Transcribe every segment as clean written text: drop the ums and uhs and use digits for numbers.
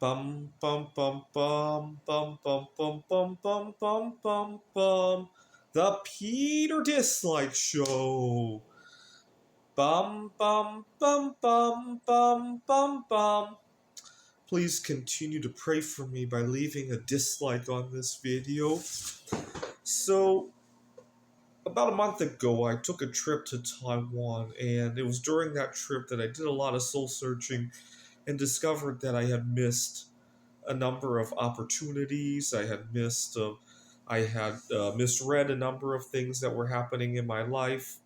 Bum bum bum bum bum bum bum bum bum bum bum bum. The Peter Dislike Show. Bum bum bum bum bum bum bum. Please continue to pray for me by leaving a dislike on this video. So, about a month ago, I took a trip to Taiwan, and it was during that trip that I did a lot of soul searching and discovered that I had missed a number of opportunities. I had misread a number of things that were happening in my life,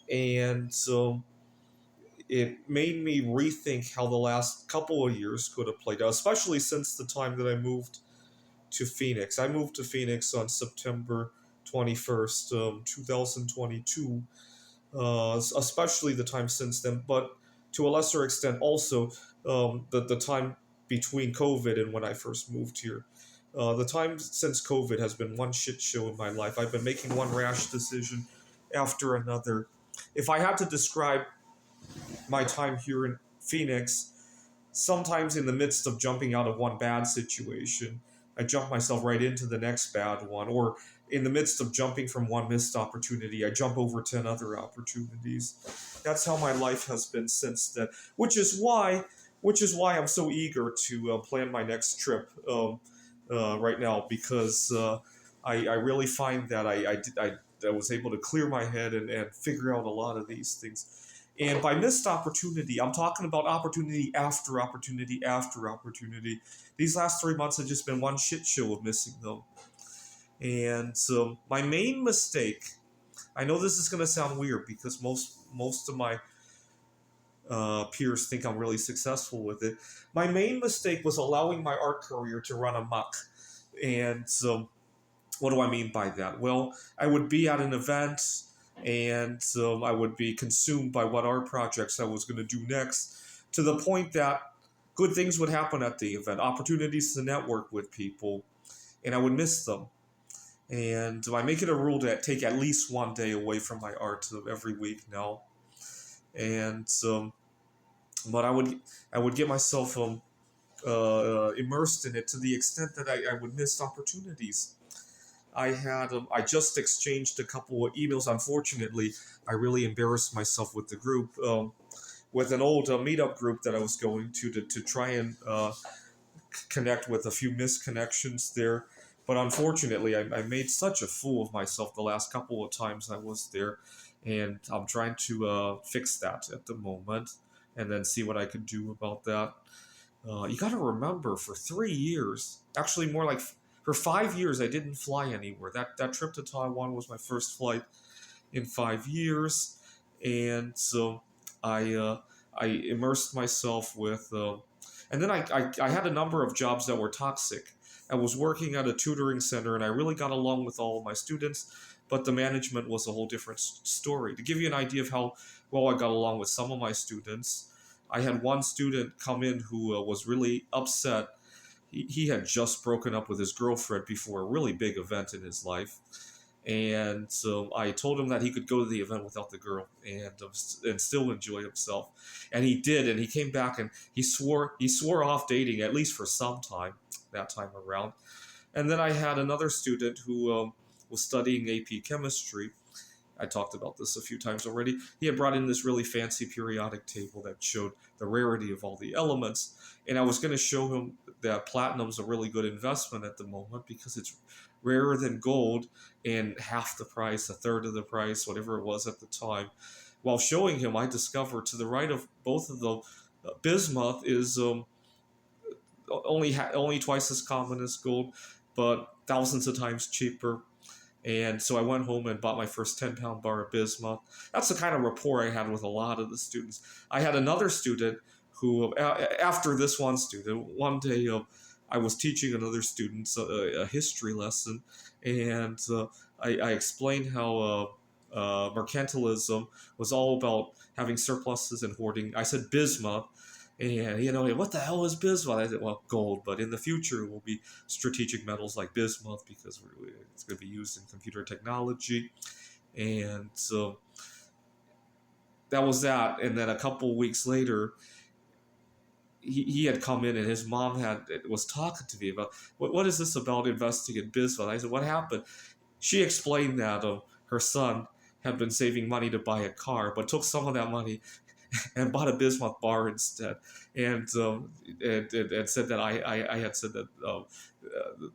and so it made me rethink how the last couple of years could have played out, especially since the time that I moved to Phoenix. I moved to Phoenix on September 21st, 2022, especially the time since then, but to a lesser extent also the time between COVID and when I first moved here. The time since COVID has been one shit show in my life. I've been making one rash decision after another. If I had to describe my time here in Phoenix, sometimes in the midst of jumping out of one bad situation, I jump myself right into the next bad one. Or in the midst of jumping from one missed opportunity, I jump over 10 other opportunities. That's how my life has been since then, which is why I'm so eager to plan my next trip right now, because I really find that I was able to clear my head and figure out a lot of these things. And by missed opportunity, I'm talking about opportunity after opportunity after opportunity. These last 3 months have just been one shit show of missing them. And so my main mistake, I know this is going to sound weird because most of my peers think I'm really successful with it. My main mistake was allowing my art career to run amok. And so what do I mean by that? Well, I would be at an event and I would be consumed by what art projects I was going to do next, to the point that good things would happen at the event, opportunities to network with people, and I would miss them. And I make it a rule to take at least one day away from my art every week now. And but I would get myself immersed in it to the extent that I would miss opportunities. I just exchanged a couple of emails. Unfortunately, I really embarrassed myself with the group, with an old meetup group that I was going to try and connect with a few misconnections there. But unfortunately, I made such a fool of myself the last couple of times I was there, and I'm trying to fix that at the moment, and then see what I can do about that. You got to remember, for 3 years, actually more like for 5 years, I didn't fly anywhere. That trip to Taiwan was my first flight in 5 years, and so I immersed myself with, and then I had a number of jobs that were toxic. I was working at a tutoring center, and I really got along with all of my students, but the management was a whole different story. To give you an idea of how well I got along with some of my students, I had one student come in who was really upset. He had just broken up with his girlfriend before a really big event in his life. And so I told him that he could go to the event without the girl and still enjoy himself, and he did. And he came back and he swore off dating, at least for some time that time around. And then I had another student who was studying AP chemistry. I talked about this a few times already. He had brought in this really fancy periodic table that showed the rarity of all the elements. And I was going to show him that platinum's a really good investment at the moment because it's rarer than gold and half the price, a third of the price, whatever it was at the time. While showing him, I discovered to the right of both of them, bismuth is only twice as common as gold, but thousands of times cheaper. And so I went home and bought my first 10-pound bar of bismuth. That's the kind of rapport I had with a lot of the students. I had another student who, after this one student, one day I was teaching another student a history lesson, and I explained how mercantilism was all about having surpluses and hoarding. I said bismuth, and what the hell is bismuth? I said, well, gold, but in the future it will be strategic metals like bismuth because it's going to be used in computer technology. And so that was that. And then a couple weeks later, he had come in and his mom was talking to me about what is this about investing in Bismuth. I said, what happened? She explained that her son had been saving money to buy a car, but took some of that money and bought a Bismuth bar instead, and and said that I had said that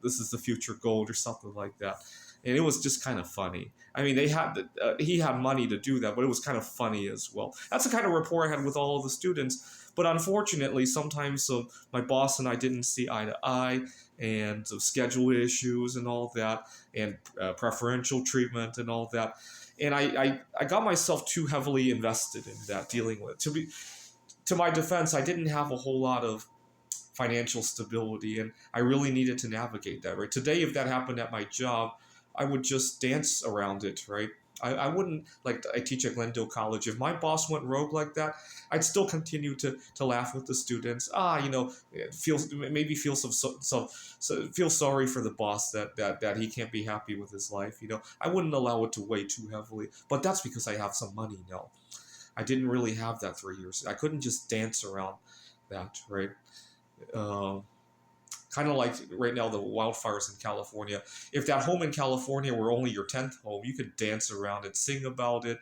this is the future gold or something like that, and it was just kind of funny. I mean, he had money to do that, but it was kind of funny as well. That's the kind of rapport I had with all of the students. But unfortunately, sometimes my boss and I didn't see eye to eye, and schedule issues and all that, and preferential treatment and all that. And I got myself too heavily invested in that, dealing with it. To my defense, I didn't have a whole lot of financial stability, and I really needed to navigate that. Right today, if that happened at my job, I would just dance around it. Right, I wouldn't, like I teach at Glendale College. If my boss went rogue like that, I'd still continue to laugh with the students. Feel feel sorry for the boss that he can't be happy with his life. I wouldn't allow it to weigh too heavily. But that's because I have some money now. I didn't really have that 3 years. I couldn't just dance around that, right? Uh, Kind of like right now the wildfires in California. If that home in California were only your 10th home, you could dance around it, sing about it,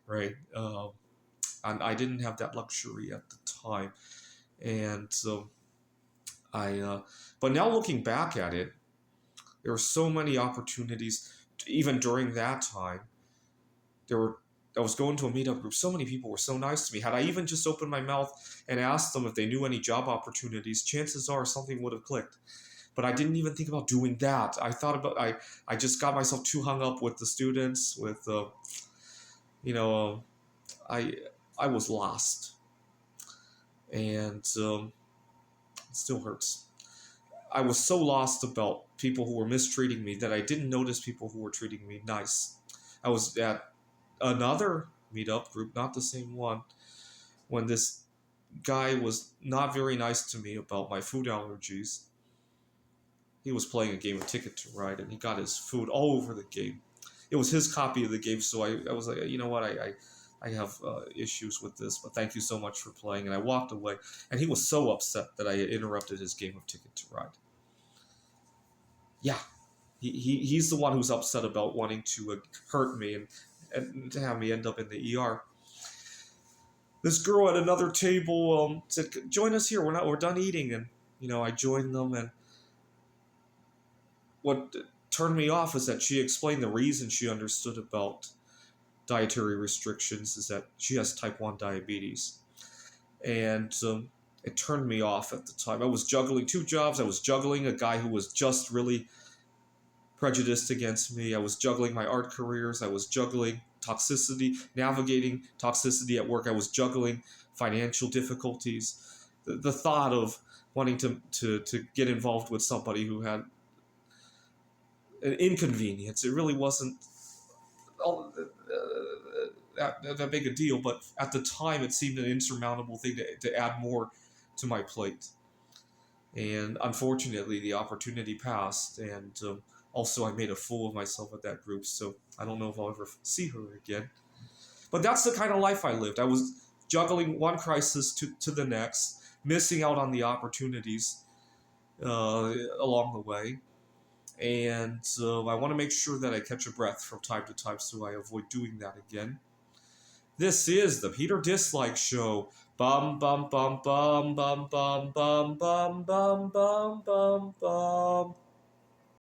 right? And I didn't have that luxury at the time, and so but now looking back at it, there were so many opportunities. Even during that time, there were I was going to a meetup group. So many people were so nice to me. Had I even just opened my mouth and asked them if they knew any job opportunities, chances are something would have clicked. But I didn't even think about doing that. I just got myself too hung up with the students. You know, I I was lost, and it still hurts. I was so lost about people who were mistreating me that I didn't notice people who were treating me nice. I was at another meetup group, not the same one, when this guy was not very nice to me about my food allergies. He was playing a game of Ticket to Ride, and he got his food all over the game. It was his copy of the game, so I was like, you know what, I have issues with this, but thank you so much for playing. And I walked away, and he was so upset that I interrupted his game of Ticket to Ride. Yeah, he's the one who's upset about wanting to hurt me and to have me end up in the ER. This girl at another table said, "Join us here. We're done eating." And I joined them. And what turned me off is that she explained the reason she understood about dietary restrictions is that she has type 1 diabetes, and it turned me off at the time. I was juggling 2 jobs. I was juggling a guy who was just really prejudiced against me. I was juggling my art careers. I was juggling toxicity, navigating toxicity at work. I was juggling financial difficulties. The thought of wanting to get involved with somebody who had an inconvenience, it really wasn't that big a deal, but at the time it seemed an insurmountable thing to add more to my plate. And unfortunately, the opportunity passed, and also I made a fool of myself at that group, so I don't know if I'll ever see her again. But that's the kind of life I lived. I was juggling one crisis to the next, missing out on the opportunities along the way. And I want to make sure that I catch a breath from time to time so I avoid doing that again. This is the Peter Dislike Show. Bum bum bum bum bum bum bum bum bum bum bum bum.